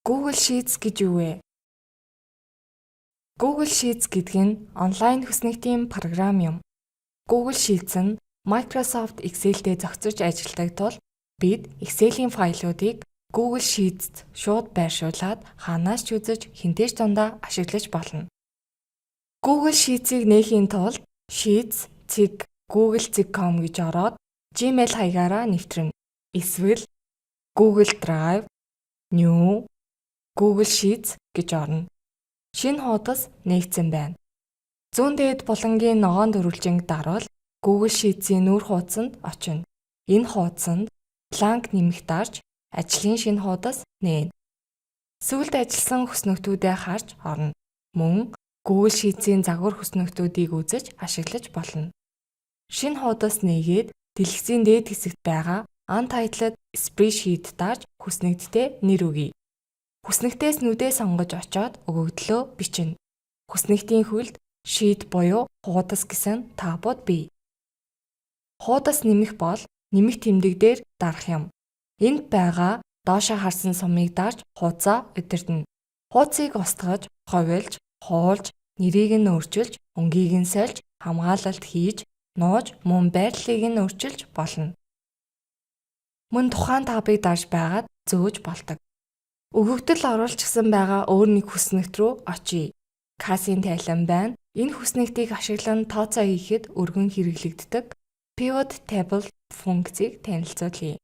Google Sheets гэж юу вэ? Google Sheets гэдэг нь онлайн хүснэгтийн програм юм. Google Sheets нь Microsoft Excel-тэй зохицож ажилладаг тул бид Excel-ийн файлуудыг Google Sheets-д шууд байршуулад хаанаас ч үзэж хинтээж дундаа ашиглаж болно. Google Sheets-ийг нээхийн тулд Sheets.google.com гэж ороод Gmail хаягаараа нэвтрэнэ. Эсвэл Google Drive, New, Google Sheets гэж орно. Шинэ хуудас нээгдсэн байна. Зүүн дээд булангийн ногоон дөрвөлжинг дарвал Google Sheets-ийн нүүр хуудсанд очино. Энэ хуудсанд бланк нэмэх дарж ажлын шинэ хуудас нээнэ. Сүүлд ажилласан хүснэгтүүдэд харж орно. Мөн Google Sheets-ийн загвар хүснэгтүүдийг үзэж ашиглаж болно. Шинэ хуудас нээгээд дэлгэцийн дээд хэсэгт байгаа Untitled Spreadsheet дарж хүснэгтдээ нэр өгье. Хүснэгтээс нүдээ сонгож очоод өгөгдлөө бичнэ. Хүснэгтийн хөлд sheet буюу хуудас гэсэн таабууд бий. Хуудас нэмэх бол нэмэх тэмдэг дээр дарах юм. Энд байгаа доошоо харсан сумыг дарж хуудасаа удирдна. Хуудсыг устгаж, ховилж, хуулж, нэрийг нь өөрчилж, өнгийг нь сольж, хамгаалалт хийж, нууж, мөн байрлалыг нь өөрчилж болно. Мөн тухайн таабыг дарж байгаад зөөж болдог. Өгөгдөл оруулчихсан байгаа өөр нэг хүснэгт рүү очие. Касын тайлан байна. Энэ хүснэгтийг ашиглан тооцоо хийхэд өргөн хэрэглэгддэг pivot table функцийг танилцуулъя.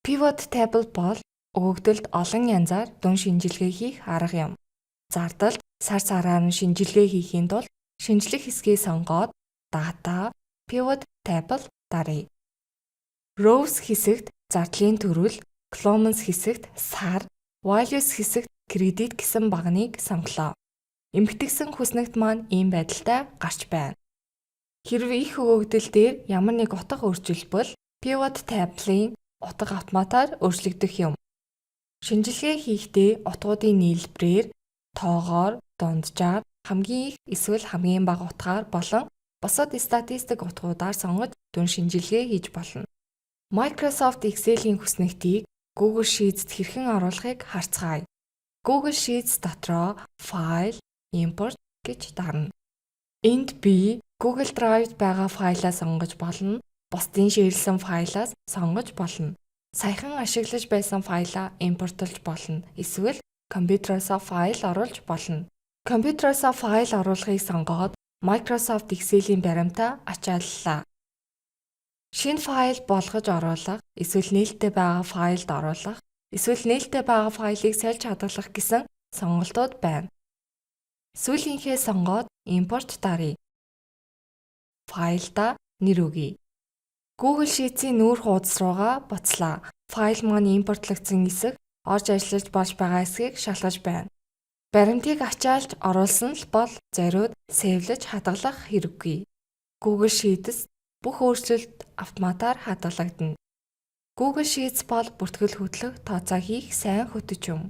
Pivot table бол өгөгдөлд олон янзаар дүн шинжилгээ хийх арга юм. Зардалд сар сараар нь шинжилгээ хийхийн тулд шинжлэх хэсгийг сонгоод data pivot table даръя. Rows хэсэгт зардлын төрөл, columns хэсэгт сар, values хэсэгт кредит гэсэн багныг сонголоо. Эмхтгсэн хүснэгт маань ийм байдалтай гарч байна. Хэрвээ их өгөгдөл дээр ямар нэг утга өөрчилбөл pivot table-ийн утга автоматар өөрчлөгдөх юм. Шинжилгээ хийхдээ утгуудын нийлбэрээр тоогоор, дунджаар, хамгийн их эсвэл хамгийн бага утгаар болон бусад статистик утгуудаар сонгож дүн шинжилгээ хийж болно. Microsoft Excel-ийн хүснэгтийг Google Sheets-д хэрхэн оруулахыг харцгаая. Google Sheets дотроо файл, import гэж дарна. Энд би Google Drive-д байгаа файлаа сонгож болно. Бусдын шеэрлсэн файлаас сонгож болно. Саяхан ашиглаж байсан файлаа импортлж болно. Эсвэл компьютероосоо файл оруулж болно. Компьютероосоо файл оруулахыг сонгоод Microsoft Excel-ийн баримтаа ачааллаа. Шинэ файл болгож оруулах, эсвэл нээлттэй байгаа файлд оруулах, эсвэл нээлттэй байгаа файлыг сольж хадгалах гэсэн сонголтууд байна. Сүүлийнхээ сонгоод import даръя. Файлдаа нэр өгье. Google Sheets-ийн нүүр хуудас руугаа буцлаа. Файл маань импортлогдсон хэсэг орж ажиллаж болж байгаа хэсгийг шалгаж байна. Баримтыг ачаалж оруулсан л бол зориуд сэвлэж хадгалах хэрэггүй. Google Sheets бүх өөрчлөлт автоматар хадгалагдана. Google Sheets бол бүртгэл хөтлөх, тооцоо хийх сайн хөтөч юм.